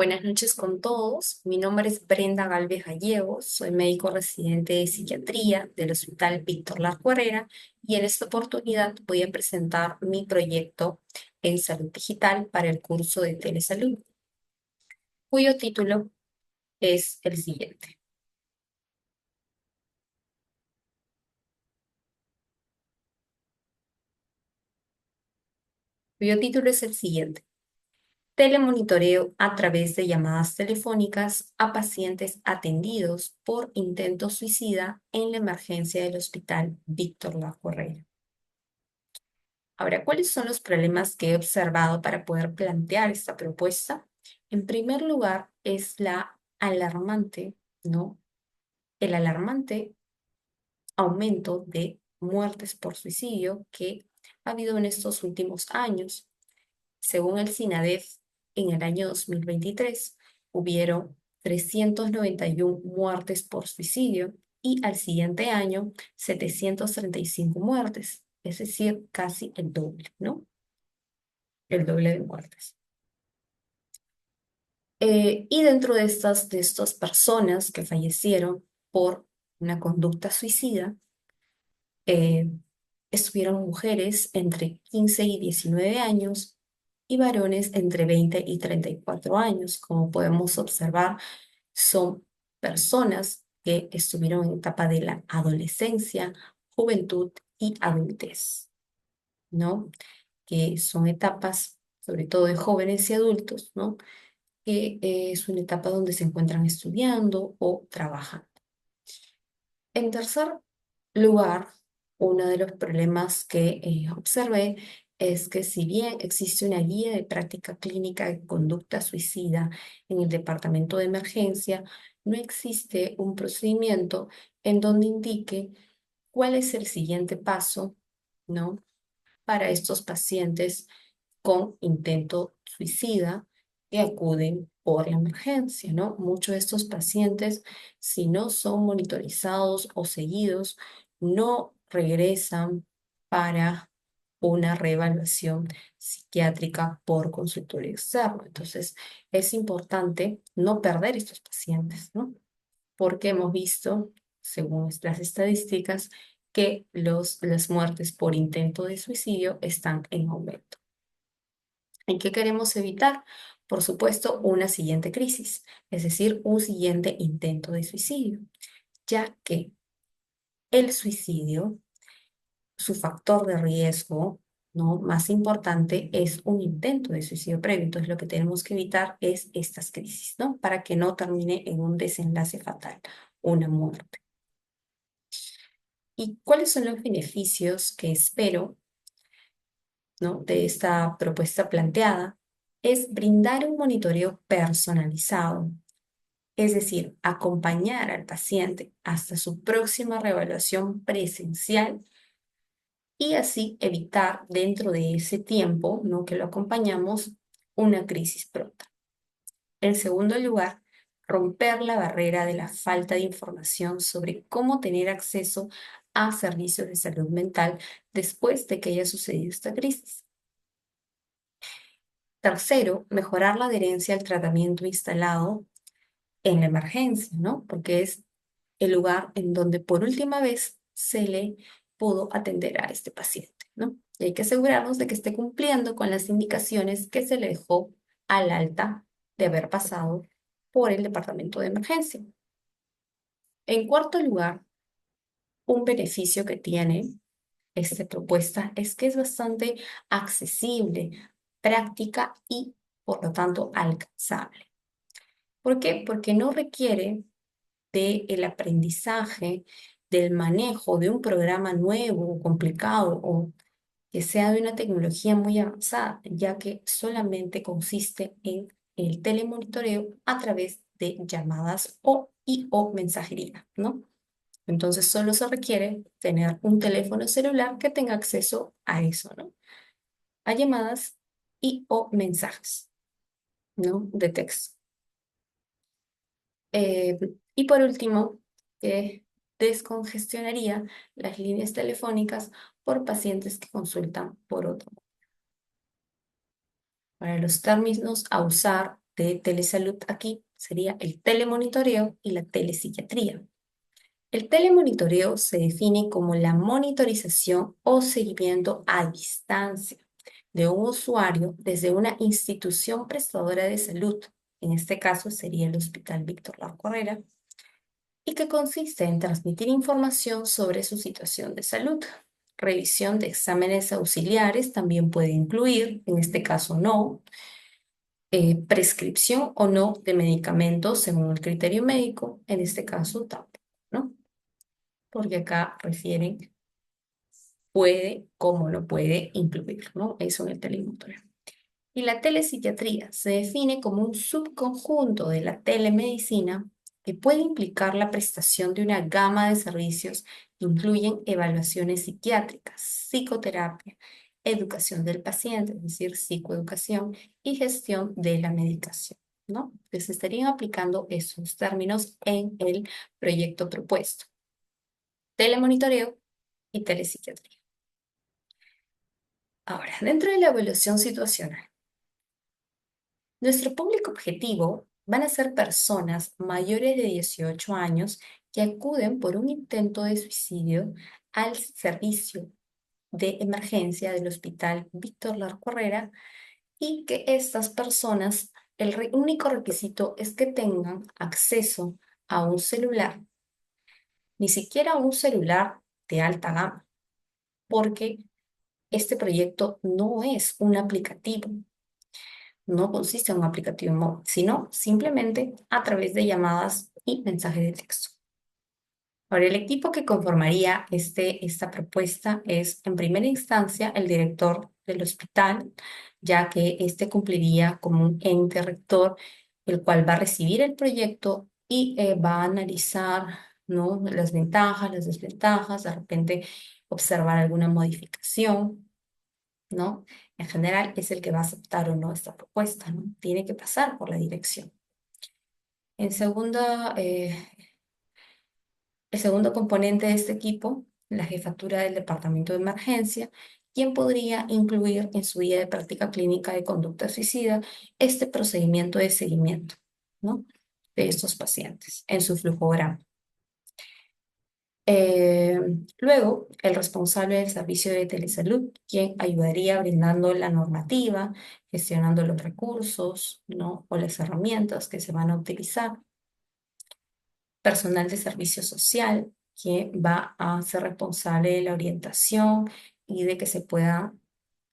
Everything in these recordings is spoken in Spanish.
Buenas noches con todos. Mi nombre es Brenda Galvez Gallegos. Soy médico residente de psiquiatría del Hospital Víctor Larco Herrera y en esta oportunidad voy a presentar mi proyecto en salud digital para el curso de telesalud, cuyo título es el siguiente. Cuyo título es el siguiente. Telemonitoreo a través de llamadas telefónicas a pacientes atendidos por intento suicida en la emergencia del Hospital Víctor Larco Herrera. Ahora, ¿cuáles son los problemas que he observado para poder plantear esta propuesta? En primer lugar, es la alarmante, ¿no? El alarmante aumento de muertes por suicidio que ha habido en estos últimos años. Según el SINADEF, en el año 2023 hubieron 391 muertes por suicidio y al siguiente año 735 muertes, es decir, casi el doble, ¿no? El doble de muertes. Y dentro de estas personas que fallecieron por una conducta suicida, eh, estuvieron mujeres entre 15 y 19 años y varones entre 20 y 34 años. Como podemos observar, son personas que estuvieron en etapa de la adolescencia, juventud y adultez, ¿no? Que son etapas, sobre todo de jóvenes y adultos, ¿no? Que es una etapa donde se encuentran estudiando o trabajando. En tercer lugar, uno de los problemas que observé es que si bien existe una guía de práctica clínica de conducta suicida en el departamento de emergencia, no existe un procedimiento en donde indique cuál es el siguiente paso, ¿no? Para estos pacientes con intento suicida que acuden por la emergencia, ¿no? Muchos de estos pacientes, si no son monitorizados o seguidos, no regresan para una reevaluación psiquiátrica por consultorio externo. Entonces, es importante no perder estos pacientes, ¿no? Porque hemos visto, según las estadísticas, que las muertes por intento de suicidio están en aumento. ¿Y qué queremos evitar? Por supuesto, una siguiente crisis, es decir, un siguiente intento de suicidio, ya que el suicidio, su factor de riesgo, ¿no? más importante es un intento de suicidio previo. Entonces, lo que tenemos que evitar es estas crisis, ¿no? Para que no termine en un desenlace fatal, una muerte. ¿Y cuáles son los beneficios que espero, ¿no? de esta propuesta planteada? Es brindar un monitoreo personalizado, es decir, acompañar al paciente hasta su próxima reevaluación presencial y así evitar dentro de ese tiempo, ¿no? que lo acompañamos, una crisis pronta. En segundo lugar, romper la barrera de la falta de información sobre cómo tener acceso a servicios de salud mental después de que haya sucedido esta crisis. Tercero, mejorar la adherencia al tratamiento instalado en la emergencia, ¿no? Porque es el lugar en donde por última vez se le pudo atender a este paciente, ¿no? Y hay que asegurarnos de que esté cumpliendo con las indicaciones que se le dejó al alta de haber pasado por el departamento de emergencia. En cuarto lugar, un beneficio que tiene esta propuesta es que es bastante accesible, práctica y, por lo tanto, alcanzable. ¿Por qué? Porque no requiere del aprendizaje, del manejo de un programa nuevo o complicado o que sea de una tecnología muy avanzada, ya que solamente consiste en el telemonitoreo a través de llamadas o mensajería, ¿no? Entonces solo se requiere tener un teléfono celular que tenga acceso a eso, ¿no? A llamadas o mensajes, ¿no? De texto. Eh, y por último, descongestionaría las líneas telefónicas por pacientes que consultan por otro. Para los términos a usar de telesalud aquí sería el telemonitoreo y la telepsiquiatría. El telemonitoreo se define como la monitorización o seguimiento a distancia de un usuario desde una institución prestadora de salud, en este caso sería el Hospital Víctor Larco Herrera, y que consiste en transmitir información sobre su situación de salud. Revisión de exámenes auxiliares también puede incluir, en este caso no, prescripción o no de medicamentos según el criterio médico, en este caso tampoco, ¿no? Porque acá refieren puede, como no puede incluir, ¿no? Eso en el telemonitoreo. Y la telepsiquiatría se define como un subconjunto de la telemedicina que puede implicar la prestación de una gama de servicios que incluyen evaluaciones psiquiátricas, psicoterapia, educación del paciente, es decir, psicoeducación y gestión de la medicación, ¿no? Que se estarían aplicando esos términos en el proyecto propuesto. Telemonitoreo y telepsiquiatría. Ahora, dentro de la evaluación situacional, nuestro público objetivo van a ser personas mayores de 18 años que acuden por un intento de suicidio al servicio de emergencia del Hospital Víctor Larco Herrera y que estas personas, el único requisito es que tengan acceso a un celular, ni siquiera a un celular de alta gama, porque este proyecto no es un aplicativo. No consiste en un aplicativo móvil, sino simplemente a través de llamadas y mensajes de texto. Ahora, el equipo que conformaría esta propuesta es, en primera instancia, el director del hospital, ya que este cumpliría como un ente rector, el cual va a recibir el proyecto y va a analizar, ¿no?, las ventajas, las desventajas, de repente observar alguna modificación, ¿no? En general es el que va a aceptar o no esta propuesta, ¿no? Tiene que pasar por la dirección. En segunda, el segundo componente de este equipo, la jefatura del departamento de emergencia, quien podría incluir en su guía de práctica clínica de conducta suicida este procedimiento de seguimiento, ¿no?, de estos pacientes en su flujograma. Eh, Luego, el responsable del servicio de telesalud, quien ayudaría brindando la normativa, gestionando los recursos, ¿no?, o las herramientas que se van a utilizar. Personal de servicio social, quien va a ser responsable de la orientación y de que se pueda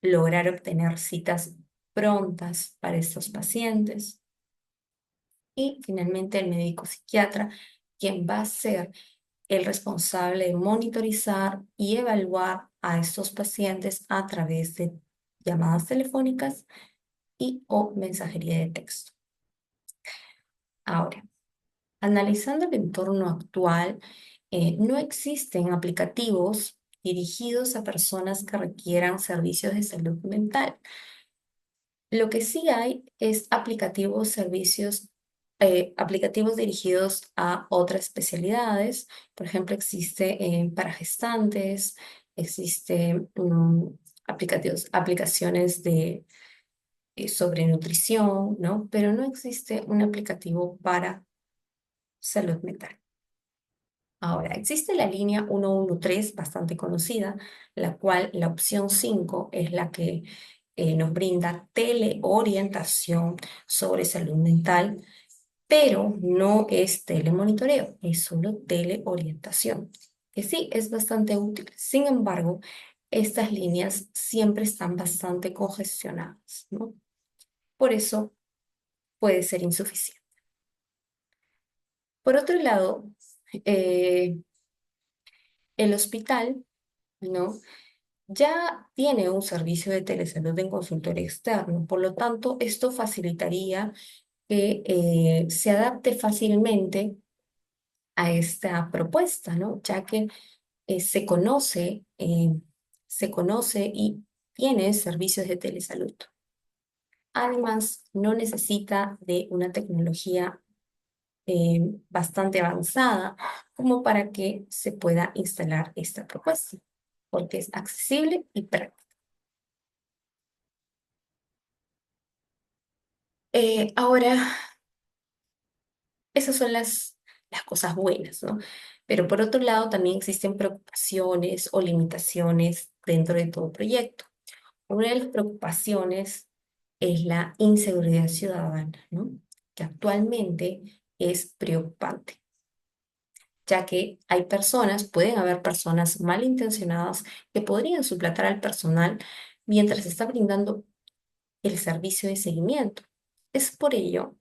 lograr obtener citas prontas para estos pacientes. Y finalmente el médico psiquiatra, quien va a ser el responsable de monitorizar y evaluar a estos pacientes a través de llamadas telefónicas y o mensajería de texto. Ahora, analizando el entorno actual, no existen aplicativos dirigidos a personas que requieran servicios de salud mental. Lo que sí hay es aplicativos dirigidos a otras especialidades. Por ejemplo, existe para gestantes, existe aplicaciones sobre nutrición, ¿no? Pero no existe un aplicativo para salud mental. Ahora, existe la línea 113, bastante conocida, la cual la opción 5 es la que nos brinda teleorientación sobre salud mental, pero no es telemonitoreo, es solo teleorientación, que sí es bastante útil. Sin embargo, estas líneas siempre están bastante congestionadas, ¿no? Por eso puede ser insuficiente. Por otro lado, eh, el hospital, ¿no?, ya tiene un servicio de telesalud en consultorio externo. Por lo tanto, esto facilitaría que se adapte fácilmente a esta propuesta, ¿no? Ya que se conoce y tiene servicios de telesalud. Además, no necesita de una tecnología bastante avanzada como para que se pueda instalar esta propuesta, porque es accesible y práctica. Ahora, esas son las cosas buenas, ¿no? Pero por otro lado, también existen preocupaciones o limitaciones dentro de todo proyecto. Una de las preocupaciones es la inseguridad ciudadana, ¿no? Que actualmente es preocupante, ya que hay personas, pueden haber personas malintencionadas que podrían suplantar al personal mientras se está brindando el servicio de seguimiento. Es por ello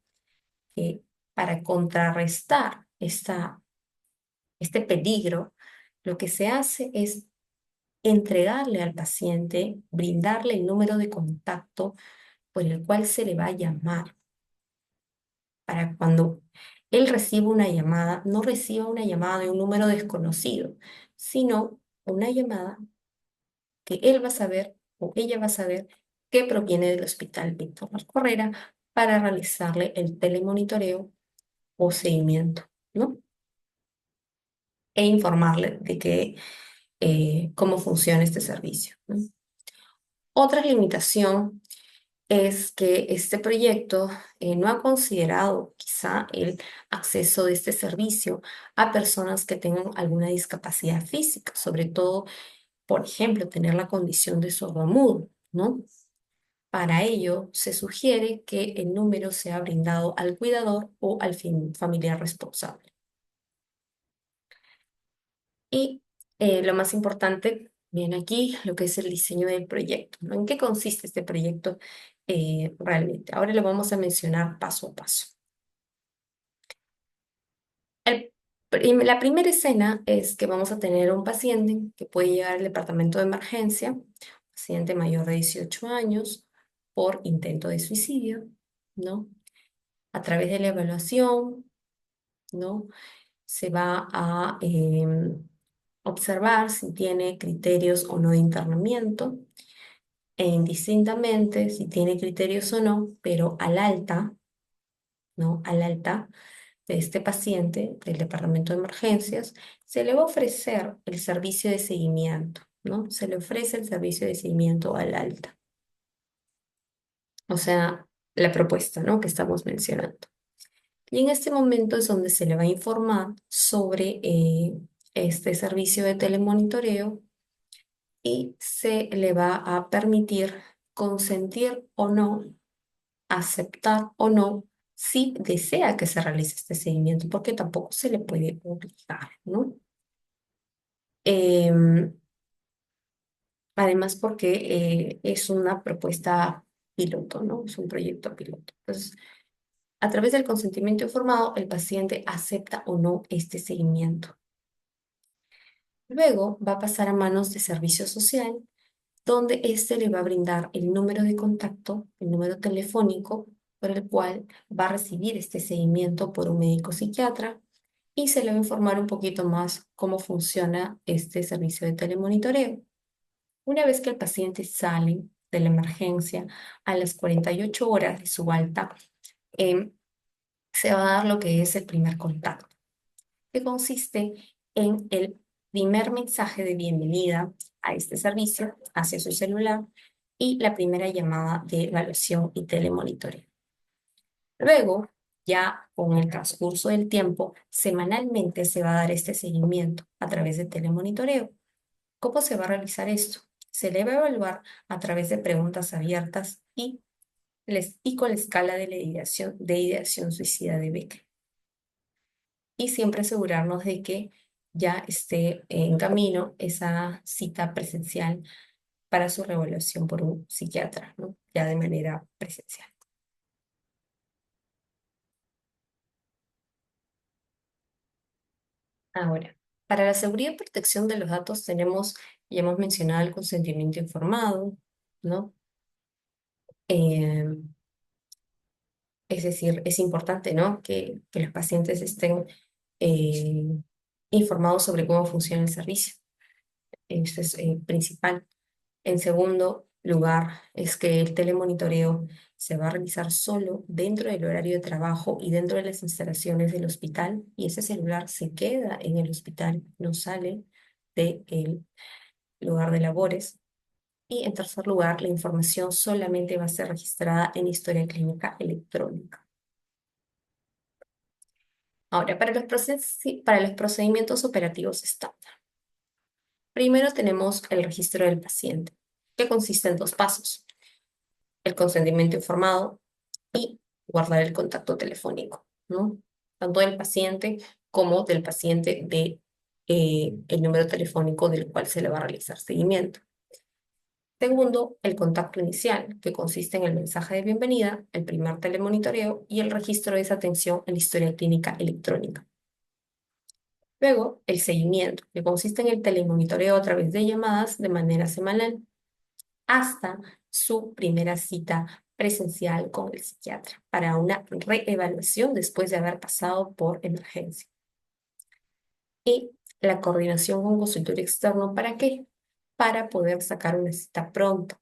que para contrarrestar este peligro, lo que se hace es entregarle al paciente, brindarle el número de contacto por el cual se le va a llamar para cuando él reciba una llamada, no reciba una llamada de un número desconocido, sino una llamada que él va a saber o ella va a saber que proviene del Hospital Víctor Correra para realizarle el telemonitoreo o seguimiento, ¿no? E informarle de que, cómo funciona este servicio, ¿no? Otra limitación es que este proyecto no ha considerado quizá el acceso de este servicio a personas que tengan alguna discapacidad física, sobre todo, por ejemplo, tener la condición de sordomudo, ¿no? Para ello, se sugiere que el número sea brindado al cuidador o al familiar responsable. Y lo más importante, viene aquí, lo que es el diseño del proyecto, ¿no? ¿En qué consiste este proyecto realmente? Ahora lo vamos a mencionar paso a paso. La primera escena es que vamos a tener un paciente que puede llegar al departamento de emergencia, paciente mayor de 18 años, por intento de suicidio, ¿no? A través de la evaluación, ¿no? Se va a observar si tiene criterios o no de internamiento, e indistintamente si tiene criterios o no, pero al alta, ¿no? Al alta de este paciente del departamento de emergencias, se le va a ofrecer el servicio de seguimiento, ¿no? Se le ofrece el servicio de seguimiento al alta. O sea, la propuesta, ¿no? Que estamos mencionando. Y en este momento es donde se le va a informar sobre este servicio de telemonitoreo y se le va a permitir consentir o no, aceptar o no, si desea que se realice este seguimiento, porque tampoco se le puede obligar, ¿no? Em, Además, porque es una propuesta piloto, ¿no? Es un proyecto piloto. Entonces, a través del consentimiento informado, el paciente acepta o no este seguimiento. Luego va a pasar a manos de servicio social, donde éste le va a brindar el número de contacto, el número telefónico, por el cual va a recibir este seguimiento por un médico psiquiatra y se le va a informar un poquito más cómo funciona este servicio de telemonitoreo. Una vez que el paciente sale de la emergencia a las 48 horas de su alta, em, se va a dar lo que es el primer contacto, que consiste en el primer mensaje de bienvenida a este servicio hacia su celular y la primera llamada de evaluación y telemonitoreo. Luego, ya con el transcurso del tiempo, semanalmente se va a dar este seguimiento a través de telemonitoreo. ¿Cómo se va a realizar esto? Se le va a evaluar a través de preguntas abiertas y con la escala de ideación suicida de Becker. Y siempre asegurarnos de que ya esté en camino esa cita presencial para su reevaluación por un psiquiatra, ¿no? Ya de manera presencial. Ahora, para la seguridad y protección de los datos tenemos, ya hemos mencionado el consentimiento informado, ¿no? Eh, es decir, es importante, ¿no? Que los pacientes estén eh, informados sobre cómo funciona el servicio. Eso es principal. En segundo lugar, es que el telemonitoreo se va a realizar solo dentro del horario de trabajo y dentro de las instalaciones del hospital, y ese celular se queda en el hospital, no sale del lugar de labores. Y en tercer lugar, la información solamente va a ser registrada en historia clínica electrónica. Ahora, para los procedimientos operativos estándar. Primero tenemos el registro del paciente, que consiste en dos pasos: el consentimiento informado y guardar el contacto telefónico, ¿no? Tanto del paciente como del paciente el número telefónico del cual se le va a realizar seguimiento. Segundo, el contacto inicial, que consiste en el mensaje de bienvenida, el primer telemonitoreo y el registro de esa atención en la historia clínica electrónica. Luego, el seguimiento, que consiste en el telemonitoreo a través de llamadas de manera semanal, hasta su primera cita presencial con el psiquiatra para una reevaluación después de haber pasado por emergencia. Y la coordinación con consultorio externo, ¿para qué? Para poder sacar una cita pronto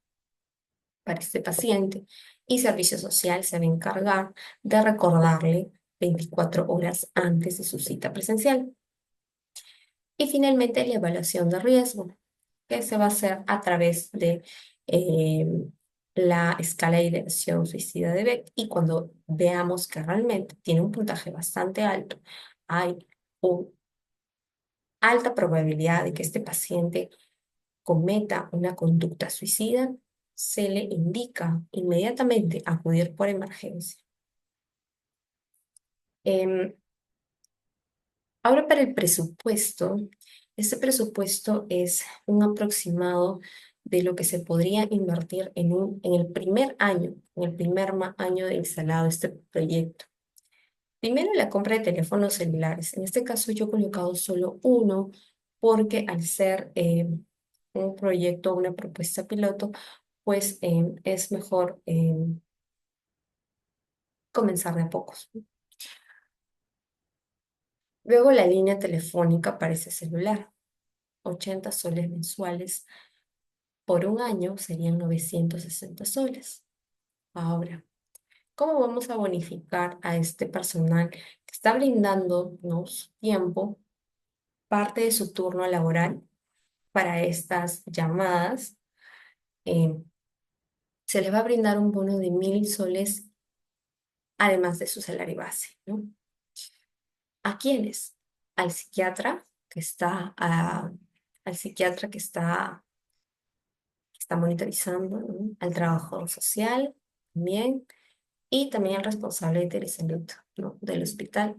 para este paciente, y servicio social se va a encargar de recordarle 24 horas antes de su cita presencial. Y finalmente la evaluación de riesgo, que se va a hacer a través de eh, la escala de ideación suicida de Beck, y cuando veamos que realmente tiene un puntaje bastante alto, hay una alta probabilidad de que este paciente cometa una conducta suicida, se le indica inmediatamente acudir por emergencia. Em, Ahora para el presupuesto, este presupuesto es un aproximado de lo que se podría invertir en el primer año, año de instalado este proyecto. Primero, la compra de teléfonos celulares. En este caso yo he colocado solo uno porque al ser un proyecto, una propuesta piloto, pues es mejor comenzar de a pocos. Luego la línea telefónica para ese celular, 80 soles mensuales por un año serían 960 soles. Ahora, ¿cómo vamos a bonificar a este personal que está brindándonos tiempo, parte de su turno laboral para estas llamadas? Eh, Se les va a brindar un bono de 1.000 soles además de su salario base, ¿no? ¿A quiénes? Al psiquiatra que está, al psiquiatra que está monitorizando, ¿no? Al trabajador social también, y también al responsable de telesalud, ¿no? Del hospital,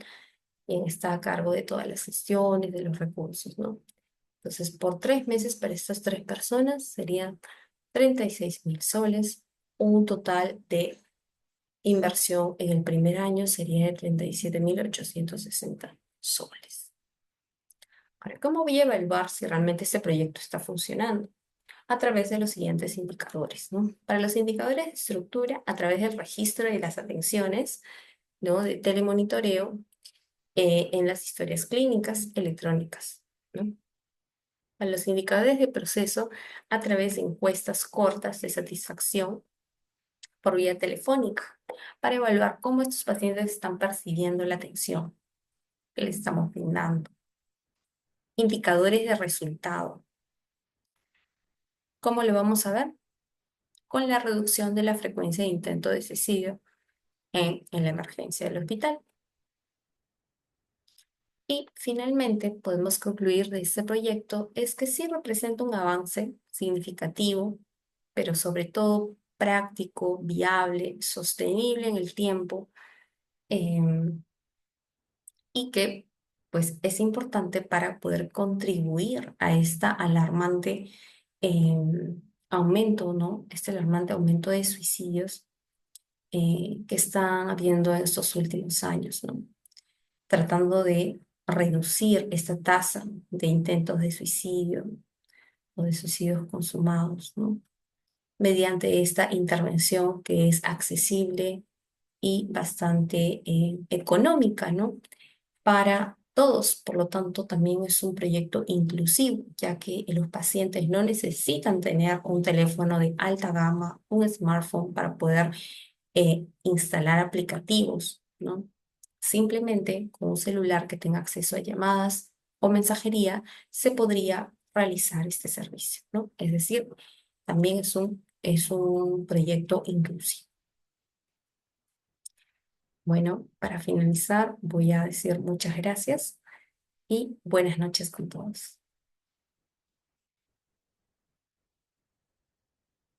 quien está a cargo de todas las gestiones, de los recursos, ¿no? Entonces, por 3 meses para estas tres personas serían 36.000 soles. Un total de inversión en el primer año sería de 37.860 soles. Ahora, ¿cómo voy a evaluar si realmente este proyecto está funcionando? A través de los siguientes indicadores, ¿no? Para los indicadores de estructura, a través del registro de las atenciones, ¿no? De telemonitoreo en las historias clínicas electrónicas, ¿no? Para los indicadores de proceso, a través de encuestas cortas de satisfacción por vía telefónica, para evaluar cómo estos pacientes están percibiendo la atención que les estamos brindando. Indicadores de resultado. ¿Cómo lo vamos a ver? Con la reducción de la frecuencia de intento de suicidio en la emergencia del hospital. Y finalmente podemos concluir de este proyecto es que sí representa un avance significativo, pero sobre todo práctico, viable, sostenible en el tiempo, em, y que pues es importante para poder contribuir a esta alarmante aumento, ¿no? Este alarmante aumento de suicidios que están habiendo en estos últimos años, ¿no? Tratando de reducir esta tasa de intentos de suicidio o de suicidios consumados, ¿no? Mediante esta intervención que es accesible y bastante económica, ¿no? Para todos. Por lo tanto, también es un proyecto inclusivo, ya que los pacientes no necesitan tener un teléfono de alta gama, un smartphone para poder instalar aplicativos, ¿no? Simplemente con un celular que tenga acceso a llamadas o mensajería se podría realizar este servicio, ¿no? Es decir, También es un proyecto inclusivo. Bueno, para finalizar, voy a decir muchas gracias y buenas noches con todos.